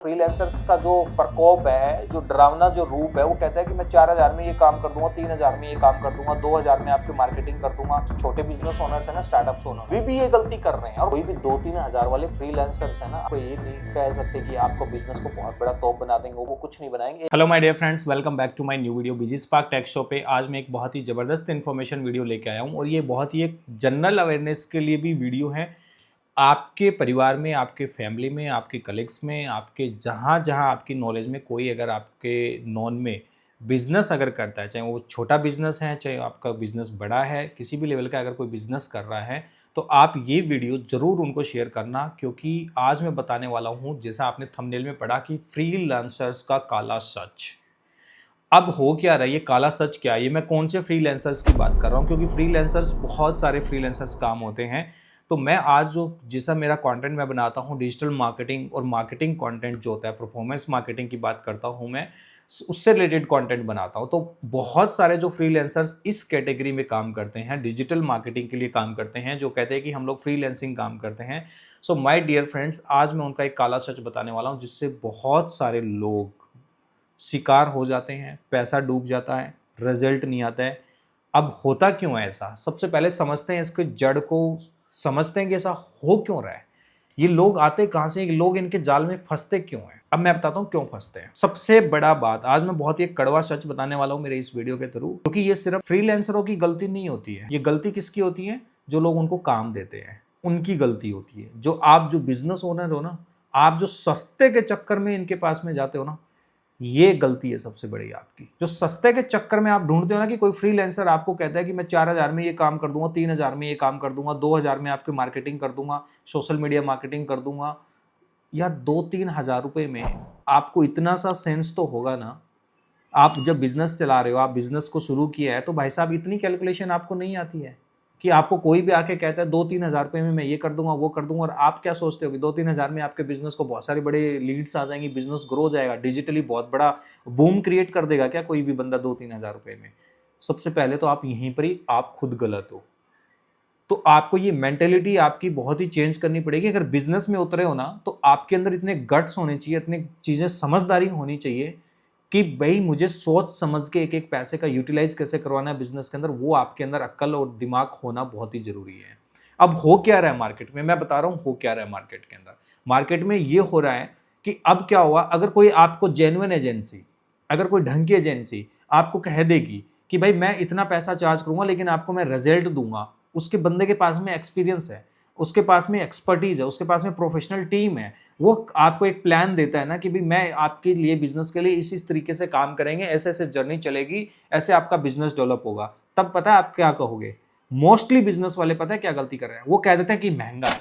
Freelancers का जो प्रकोप है, जो डरावना जो रूप है, वो कहता है कि मैं 4000 में ये काम कर दूंगा, 3000 में ये काम कर दूंगा, 2000 में आपकी मार्केटिंग कर दूंगा। छोटे बिजनेस ओनर्स है ना, स्टार्टअप्स ओनर वे भी ये गलती कर रहे हैं। और कोई भी 2-3 हजार वाले फ्रीलांसर्स है ना, आपको ये नहीं कह सकते कि आपको बिजनेस को बहुत बड़ा तोप बना देंगे, वो कुछ नहीं बनाएंगे। Hello my dear friends, welcome back to my new video busy spark tech show पे। आज मैं एक बहुत ही ज़बरदस्त इन्फॉर्मेशन वीडियो लेके आया हूँ और ये बहुत ही एक जनरल अवेयरनेस के लिए भी वीडियो है। आपके परिवार में, आपके फैमिली में, आपके कलीग्स में, आपके जहाँ जहाँ आपकी नॉलेज में कोई अगर आपके नॉन में बिजनेस अगर करता है, चाहे वो छोटा बिजनेस है, चाहे आपका बिजनेस बड़ा है, किसी भी लेवल का अगर कोई बिजनेस कर रहा है, तो आप ये वीडियो ज़रूर उनको शेयर करना। क्योंकि आज मैं बताने वाला हूँ, जैसा आपने थंबनेल में पढ़ा कि फ्रीलांसर्स का काला सच। अब हो क्या रहा है, ये काला सच क्या है, ये मैं कौन से फ्रीलांसर्स की बात कर रहा हूँ, क्योंकि फ्रीलांसर्स बहुत सारे फ्रीलांसर्स काम होते हैं। तो मैं आज जो जैसा मेरा कंटेंट मैं बनाता हूँ, डिजिटल मार्केटिंग और मार्केटिंग कंटेंट जो होता है, परफॉर्मेंस मार्केटिंग की बात करता हूँ मैं, उससे रिलेटेड कंटेंट बनाता हूँ। तो बहुत सारे जो फ्रीलांसर्स इस कैटेगरी में काम करते हैं, डिजिटल मार्केटिंग के लिए काम करते हैं, जो कहते हैं कि हम लोग फ्रीलांसिंग काम करते हैं। सो माय डियर फ्रेंड्स, आज मैं उनका एक काला सच बताने वाला हूँ, जिससे बहुत सारे लोग शिकार हो जाते हैं, पैसा डूब जाता है, रिजल्ट नहीं आता है। अब होता क्यों है ऐसा? सबसे पहले समझते हैं इसके जड़ को, समझते हैं कि ऐसा हो क्यों रहा है, ये लोग आते कहाँ से, ये लोग इनके जाल में फंसते क्यों हैं। अब मैं बताता हूँ क्यों फंसते हैं। सबसे बड़ा बात, आज मैं बहुत ही एक कड़वा सच बताने वाला हूँ मेरे इस वीडियो के थ्रू, क्योंकि ये सिर्फ फ्रीलांसरों की गलती नहीं होती है। ये गलती किसकी होती है? जो लोग उनको काम देते हैं, उनकी गलती होती है। जो आप जो बिजनेस ओनर हो ना, आप जो सस्ते के चक्कर में इनके पास में जाते हो ना, ये गलती है सबसे बड़ी आपकी। जो सस्ते के चक्कर में आप ढूंढते हो ना, कि कोई फ्रीलांसर आपको कहता है कि मैं 4000 में ये काम कर दूंगा, 3000 में ये काम कर दूंगा, 2000 में आपकी मार्केटिंग कर दूंगा, सोशल मीडिया मार्केटिंग कर दूंगा, या 2-3 हजार रुपए में आपको इतना सा सेंस तो होगा ना। आप जब बिजनेस चला रहे हो, आप बिजनेस को शुरू किया है, तो भाई साहब इतनी कैलकुलेशन आपको नहीं आती है कि आपको कोई भी आके कहता है 2-3 हजार रुपये में मैं ये कर दूंगा, वो कर दूंगा, और आप क्या सोचते हो कि 2-3 हजार में आपके बिजनेस को बहुत सारे बड़े लीड्स आ जाएंगी, बिजनेस ग्रो हो जाएगा, डिजिटली बहुत बड़ा बूम क्रिएट कर देगा क्या कोई भी बंदा 2-3 हजार रुपये में? सबसे पहले तो आप यहीं पर ही आप खुद गलत हो। तो आपको ये मेंटेलिटी आपकी बहुत ही चेंज करनी पड़ेगी। अगर बिजनेस में उतरे हो ना, तो आपके अंदर इतने गट्स होने चाहिए, इतनी चीज़ें समझदारी होनी चाहिए कि भाई मुझे सोच समझ के एक एक पैसे का यूटिलाइज कैसे करवाना है बिजनेस के अंदर, वो आपके अंदर अक्ल और दिमाग होना बहुत ही जरूरी है। अब हो क्या रहा है मार्केट में, मैं बता रहा हूँ हो क्या रहा है मार्केट के अंदर। मार्केट में ये हो रहा है कि अब क्या हुआ, अगर कोई आपको जेन्युइन एजेंसी, अगर कोई ढंग की एजेंसी आपको कह देगी कि भाई मैं इतना पैसा चार्ज करूंगा, लेकिन आपको मैं रिजल्ट दूंगा, उसके बंदे के पास में एक्सपीरियंस है, उसके पास में एक्सपर्टीज है, उसके पास में प्रोफेशनल टीम है, वो आपको एक प्लान देता है ना कि भाई मैं आपके लिए बिजनेस के लिए इस तरीके से काम करेंगे, ऐसे ऐसे जर्नी चलेगी, ऐसे आपका बिजनेस डेवलप होगा, तब पता है आप क्या कहोगे? मोस्टली बिजनेस वाले पता है क्या गलती कर रहे हैं? वो कह देते हैं कि महंगा है,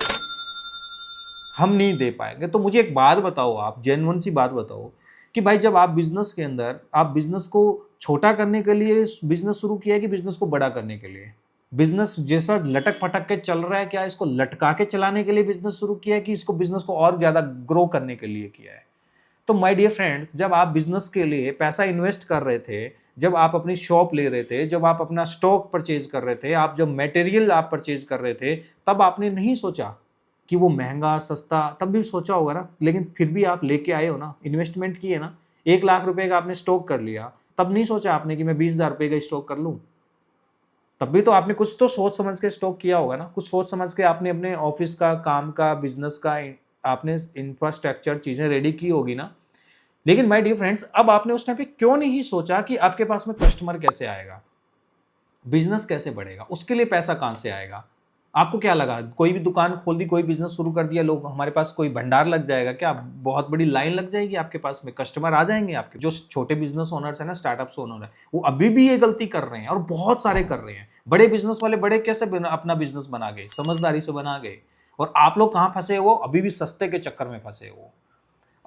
हम नहीं दे पाएंगे। तो मुझे एक बात बताओ, आप जेन्युइन सी बात बताओ कि भाई जब आप बिजनेस के अंदर, आप बिजनेस को छोटा करने के लिए बिजनेस शुरू किया है कि बिजनेस को बड़ा करने के लिए? बिजनेस जैसा लटक पटक के चल रहा है, क्या इसको लटका के चलाने के लिए बिजनेस शुरू किया है कि इसको बिजनेस को और ज्यादा ग्रो करने के लिए किया है? तो माय डियर फ्रेंड्स, जब आप बिजनेस के लिए पैसा इन्वेस्ट कर रहे थे, जब आप अपनी शॉप ले रहे थे, जब आप अपना स्टॉक परचेज कर रहे थे, आप जब मटेरियल आप परचेज कर रहे थे, तब आपने नहीं सोचा कि वो महंगा सस्ता, तब भी सोचा होगा ना, लेकिन फिर भी आप लेके आए हो ना, इन्वेस्टमेंट किए ना। 1 लाख रुपए का आपने स्टॉक कर लिया, तब नहीं सोचा आपने कि मैं 20,000 रुपए का स्टॉक कर लूं? तब भी तो आपने कुछ तो सोच समझ के स्टॉक किया होगा ना, कुछ सोच समझ के आपने अपने ऑफिस का, काम का, बिजनेस का आपने इंफ्रास्ट्रक्चर चीजें रेडी की होगी ना। लेकिन माय डियर फ्रेंड्स, अब आपने उस टाइम पे क्यों नहीं सोचा कि आपके पास में कस्टमर कैसे आएगा, बिजनेस कैसे बढ़ेगा, उसके लिए पैसा कहां से आएगा? आपको क्या लगा, कोई भी दुकान खोल दी, कोई बिजनेस शुरू कर दिया, लोग हमारे पास कोई भंडार लग जाएगा क्या? बहुत बड़ी लाइन लग जाएगी आपके पास में, कस्टमर आ जाएंगे आपके? जो छोटे बिजनेस ओनर्स है ना, स्टार्टअप्स ओनर है, वो अभी भी ये गलती कर रहे हैं और बहुत सारे कर रहे हैं। बड़े बिजनेस वाले बड़े कैसे अपना बिजनेस बना गए, समझदारी से बना गए, और आप लोग कहां फंसे हो? अभी भी सस्ते के चक्कर में फंसे हो।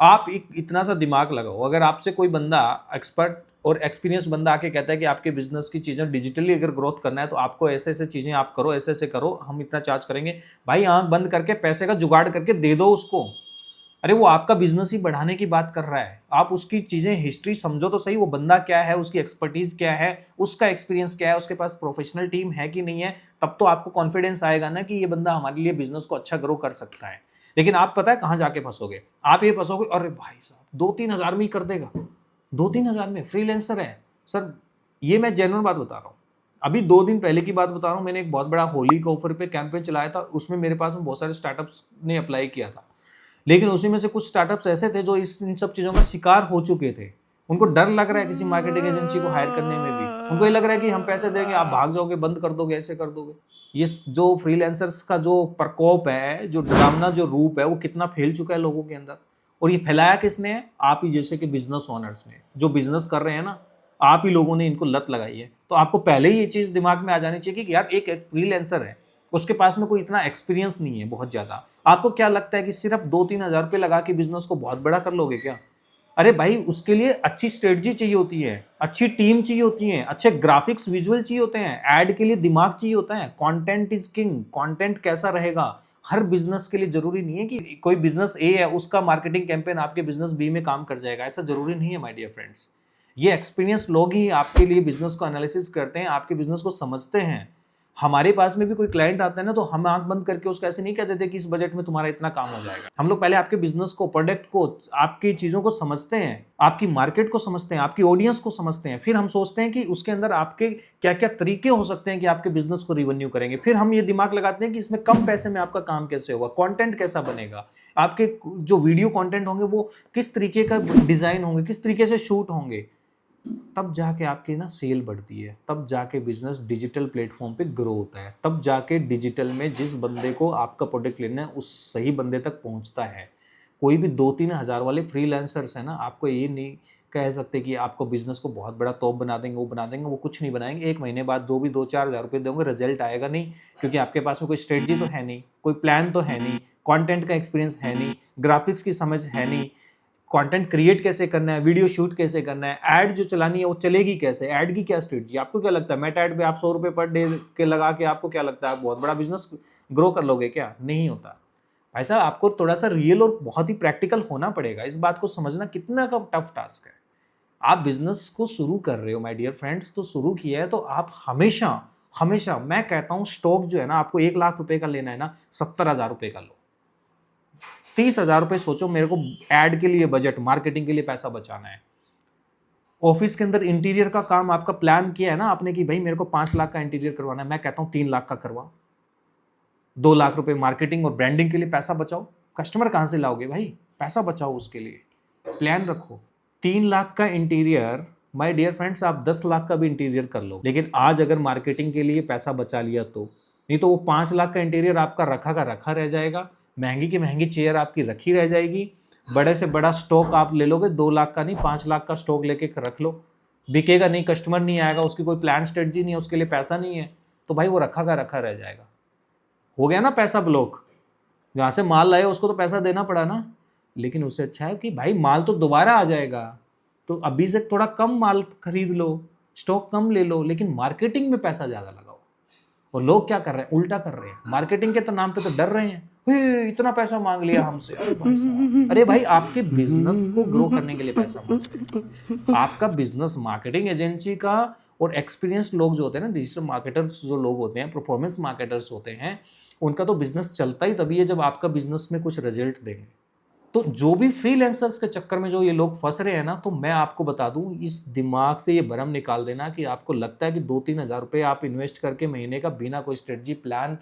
आप एक इतना सा दिमाग लगाओ, अगर आपसे कोई बंदा, एक्सपर्ट और एक्सपीरियंस बंदा आके कहता है कि आपके बिजनेस की चीजें डिजिटली अगर ग्रोथ करना है, तो आपको ऐसे ऐसे चीजें आप करो, ऐसे ऐसे करो, हम इतना चार्ज करेंगे, भाई आंख बंद करके पैसे का जुगाड़ करके दे दो उसको। अरे वो आपका बिजनेस ही बढ़ाने की बात कर रहा है, आप उसकी चीजें हिस्ट्री समझो तो सही, वो बंदा क्या है, उसकी एक्सपर्टीज क्या है, उसका एक्सपीरियंस क्या है, उसके पास प्रोफेशनल टीम है कि नहीं है। तब तो आपको कॉन्फिडेंस आएगा ना कि ये बंदा हमारे लिए बिजनेस को अच्छा ग्रो कर सकता है। लेकिन आप पता है कहाँ जाके फंसोगे, आप ये फंसोगे अरे भाई साहब 2-3 हज़ार में ही कर देगा, 2-3 हज़ार में फ्रीलांसर है सर। ये मैं जेन्युइन बात बता रहा हूँ। अभी 2 दिन पहले की बात बता रहा हूँ, मैंने एक बहुत बड़ा होली के ऑफर पे कैंपेन चलाया था, उसमें मेरे पास में बहुत सारे स्टार्टअप्स ने अप्लाई किया था, लेकिन उसी में से कुछ स्टार्टअप्स ऐसे थे जो इन सब चीज़ों का शिकार हो चुके थे। उनको डर लग रहा है किसी मार्केटिंग एजेंसी को हायर करने में भी, उनको ये लग रहा है कि हम पैसे देंगे आप भाग जाओगे, बंद कर दोगे, ऐसे कर दोगे। ये जो फ्रीलांसर्स का जो प्रकोप है, जो डरावना जो रूप है, वो कितना फैल चुका है लोगों के अंदर। और ये फैलाया किसने है? आप ही जैसे कि बिजनेस ओनर्स ने, जो बिजनेस कर रहे हैं ना, आप ही लोगों ने इनको लत लगाई है। तो आपको पहले ही ये चीज़ दिमाग में आ जानी चाहिए कि यार एक फ्रीलांसर है, उसके पास में कोई इतना एक्सपीरियंस नहीं है बहुत ज़्यादा। आपको क्या लगता है कि सिर्फ 2-3 हज़ार रुपये लगा के बिजनेस को बहुत बड़ा कर लोगे क्या? अरे भाई उसके लिए अच्छी स्ट्रेटजी चाहिए होती है, अच्छी टीम चाहिए होती है, अच्छे ग्राफिक्स विजुअल चाहिए होते हैं, ऐड के लिए दिमाग चाहिए होता है। कंटेंट इज किंग, कंटेंट कैसा रहेगा हर बिजनेस के लिए जरूरी नहीं है कि कोई बिजनेस ए है उसका मार्केटिंग कैंपेन आपके बिजनेस बी में काम कर जाएगा, ऐसा जरूरी नहीं है माय डियर फ्रेंड्स। ये एक्सपीरियंस लोग ही आपके लिए बिजनेस को एनालिसिस करते हैं, आपके बिजनेस को समझते हैं। हमारे पास में भी कोई क्लाइंट आता है ना, तो हम आंख बंद करके उसको ऐसे नहीं कह देते कि इस बजट में तुम्हारा इतना काम हो जाएगा। हम लोग पहले आपके बिजनेस को, प्रोडक्ट को, आपकी चीजों को समझते हैं, आपकी मार्केट को समझते हैं, आपकी ऑडियंस को समझते हैं, फिर हम सोचते हैं कि उसके अंदर आपके क्या क्या तरीके हो सकते हैं कि आपके बिजनेस को रिवेन्यू करेंगे। फिर हम ये दिमाग लगाते हैं कि इसमें कम पैसे में आपका काम कैसे होगा, कंटेंट कैसा बनेगा, आपके जो वीडियो कंटेंट होंगे वो किस तरीके का डिजाइन होंगे, किस तरीके से शूट होंगे। तब जाके आपकी ना सेल बढ़ती है, तब जाके बिजनेस डिजिटल प्लेटफॉर्म पे ग्रो होता है, तब जाके डिजिटल में जिस बंदे को आपका प्रोडक्ट लेना है उस सही बंदे तक पहुंचता है। कोई भी 2-3 हज़ार वाले फ्रीलांसर्स हैं ना, आपको ये नहीं कह सकते कि आपको बिजनेस को बहुत बड़ा तोप बना देंगे, वो बना देंगे, वो कुछ नहीं बनाएंगे। 1 महीने बाद 2-4 हज़ार रुपये दोगे, रिजल्ट आएगा नहीं, क्योंकि आपके पास में कोई स्ट्रेटजी तो है नहीं, कोई प्लान तो है नहीं, कंटेंट का एक्सपीरियंस है नहीं, ग्राफिक्स की समझ है नहीं, कंटेंट क्रिएट कैसे करना है, वीडियो शूट कैसे करना है, ऐड जो चलानी है वो चलेगी कैसे, ऐड की क्या स्ट्रेटजी। आपको क्या लगता है मेटा ऐड पे आप 100 रुपये पर डे के लगा के आपको क्या लगता है आप बहुत बड़ा बिजनेस ग्रो कर लोगे क्या? नहीं होता भाई साहब। आपको थोड़ा सा रियल और बहुत ही प्रैक्टिकल होना पड़ेगा। इस बात को समझना कितना का टफ टास्क है। आप बिजनेस को शुरू कर रहे हो माय डियर फ्रेंड्स, तो शुरू किया है तो आप हमेशा हमेशा, मैं कहता हूँ स्टॉक जो है ना, आपको 1 लाख रुपए का लेना है ना, 70,000 रुपये का लो। 30,000 रुपये सोचो, मेरे को ऐड के लिए बजट, मार्केटिंग के लिए पैसा बचाना है। ऑफिस के अंदर इंटीरियर का काम आपका प्लान किया है ना आपने कि भाई मेरे को 5 लाख का इंटीरियर करवाना है, मैं कहता हूँ 3 लाख का करवा। 2 लाख रुपए मार्केटिंग और ब्रांडिंग के लिए पैसा बचाओ। कस्टमर कहाँ से लाओगे भाई? पैसा बचाओ, उसके लिए प्लान रखो। 3 लाख का इंटीरियर, माय डियर फ्रेंड्स, आप 10 लाख का भी इंटीरियर कर लो, लेकिन आज अगर मार्केटिंग के लिए पैसा बचा लिया तो, नहीं तो वो 5 लाख का इंटीरियर आपका रखा का रखा रह जाएगा, महंगी की महंगी चेयर आपकी रखी रह जाएगी, बड़े से बड़ा स्टॉक आप ले लोगे, 2 लाख का नहीं 5 लाख का स्टॉक लेके रख लो, बिकेगा नहीं, कस्टमर नहीं आएगा, उसकी कोई प्लान स्ट्रेटजी नहीं है, उसके लिए पैसा नहीं है, तो भाई वो रखा का रखा रह जाएगा। हो गया ना पैसा ब्लॉक। जहाँ से माल लाए उसको तो पैसा देना पड़ा ना, लेकिन उससे अच्छा है कि भाई माल तो दोबारा आ जाएगा, तो अभी से थोड़ा कम माल खरीद लो, स्टॉक कम ले लो, लेकिन मार्केटिंग में पैसा ज़्यादा लगाओ। और लोग क्या कर रहे हैं? उल्टा कर रहे हैं। मार्केटिंग के तो नाम पे तो डर रहे हैं, इतना पैसा मांग लिया हमसे। अरे भाई आपके बिजनेस को ग्रो करने के लिए पैसा मांगो। आपका बिजनेस मार्केटिंग एजेंसी का और एक्सपीरियंस लोग जो होते हैं ना, डिजिटल मार्केटर्स जो लोग होते हैं, परफॉर्मेंस मार्केटर्स होते हैं, उनका तो बिजनेस चलता ही तभी है जब आपका बिजनेस में कुछ रिजल्ट देंगे। तो जो भी फ्रीलांसर्स के चक्कर में जो ये लोग फंस रहे हैं ना, तो मैं आपको बता दूं, इस दिमाग से ये भ्रम निकाल देना कि आपको लगता है कि 2-3 हज़ार रुपये आप इन्वेस्ट करके महीने का बिना कोई स्ट्रेटजी प्लान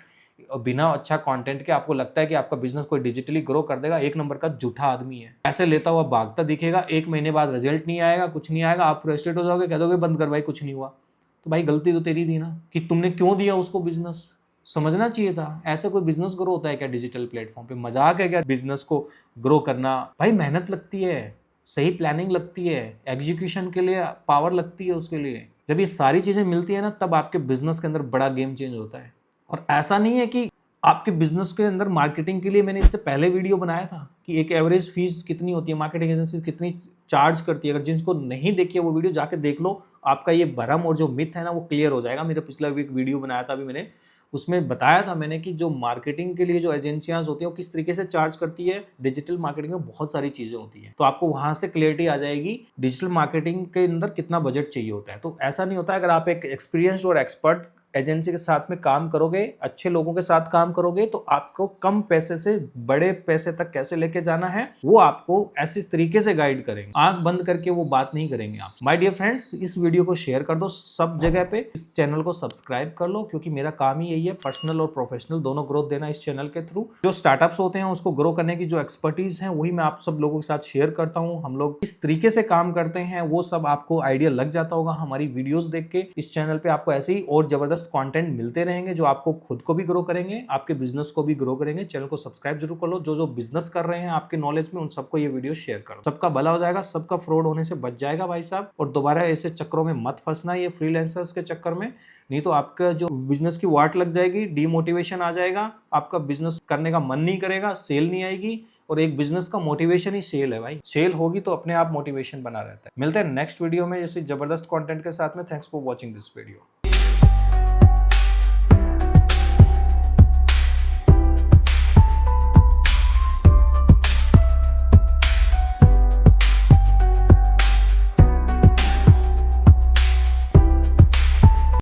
और बिना अच्छा कंटेंट के आपको लगता है कि आपका बिजनेस कोई डिजिटली ग्रो कर देगा। 1 नंबर का झूठा आदमी है। पैसे लेता हुआ भागता दिखेगा, 1 महीने बाद रिजल्ट नहीं आएगा, कुछ नहीं आएगा, आप फ्रस्ट्रेट हो जाओगे, कह दोगे बंद कर भाई, कुछ नहीं हुआ। तो भाई गलती तो तेरी थी ना कि तुमने क्यों दिया उसको बिजनेस, समझना चाहिए था। ऐसे कोई बिजनेस ग्रो होता है क्या डिजिटल प्लेटफॉर्म पे? मजाक है क्या बिजनेस को ग्रो करना? भाई मेहनत लगती है, सही प्लानिंग लगती है, एग्जीक्यूशन के लिए पावर लगती है। उसके लिए जब ये सारी चीजें मिलती है ना, तब आपके बिजनेस के अंदर बड़ा गेम चेंज होता है। और ऐसा नहीं है कि आपके बिजनेस के अंदर मार्केटिंग के लिए, मैंने इससे पहले वीडियो बनाया था कि एक एवरेज फीस कितनी होती है, मार्केटिंग एजेंसी कितनी चार्ज करती है। अगर जिनको नहीं देखी है वो वीडियो जाके देख लो, आपका ये भरम और जो मिथ है ना वो क्लियर हो जाएगा। मेरा पिछला वीक वीडियो बनाया था अभी मैंने, उसमें बताया था मैंने कि जो मार्केटिंग के लिए जो एजेंसियां होती हैं वो किस तरीके से चार्ज करती है। डिजिटल मार्केटिंग में बहुत सारी चीज़ें होती हैं, तो आपको वहाँ से क्लियरिटी आ जाएगी डिजिटल मार्केटिंग के अंदर कितना बजट चाहिए होता है। तो ऐसा नहीं होता है, अगर आप एक एक्सपीरियंस और एक्सपर्ट एजेंसी के साथ में काम करोगे, अच्छे लोगों के साथ काम करोगे, तो आपको कम पैसे से बड़े पैसे तक कैसे लेके जाना है वो आपको ऐसे तरीके से गाइड करेंगे। आंख बंद करके वो बात नहीं करेंगे आप। माय डियर फ्रेंड्स, इस वीडियो को शेयर कर दो सब जगह पे, इस चैनल को सब्सक्राइब कर लो, क्योंकि मेरा काम ही यही है, पर्सनल और प्रोफेशनल दोनों ग्रोथ देना इस चैनल के थ्रू। जो स्टार्टअप्स होते हैं उसको ग्रो करने की जो एक्सपर्टीज है वही मैं आप सब लोगों के साथ शेयर करता हूँ। हम लोग इस तरीके से काम करते हैं वो सब आपको आइडिया लग जाता होगा हमारी वीडियोस देख के। इस चैनल पे आपको ऐसे ही और जबरदस्त कंटेंट मिलते रहेंगे जो आपको खुद को भी ग्रो करेंगे, आपके बिजनेस को भी ग्रो करेंगे। चैनल को सब्सक्राइब जरूर कर लो। जो बिजनेस कर रहे हैं आपके नॉलेज में उन सबको ये वीडियो शेयर करो। सबका भला हो जाएगा, सबका फ्रॉड होने से बच जाएगा भाई साहब। और दोबारा ऐसे चक्करों में मत फंसना, ये फ्रीलांसर्स के चक्कर में, नहीं तो आपका जो बिजनेस की वाट लग जाएगी, डीमोटिवेशन आ जाएगा, आपका बिजनेस करने का मन नहीं करेगा, सेल नहीं आएगी। और एक बिजनेस का मोटिवेशन ही सेल है भाई। सेल होगी तो अपने आप मोटिवेशन बना रहता है। मिलते हैं नेक्स्ट वीडियो में जैसे जबरदस्त कंटेंट के साथ में। Thanks for watching this video.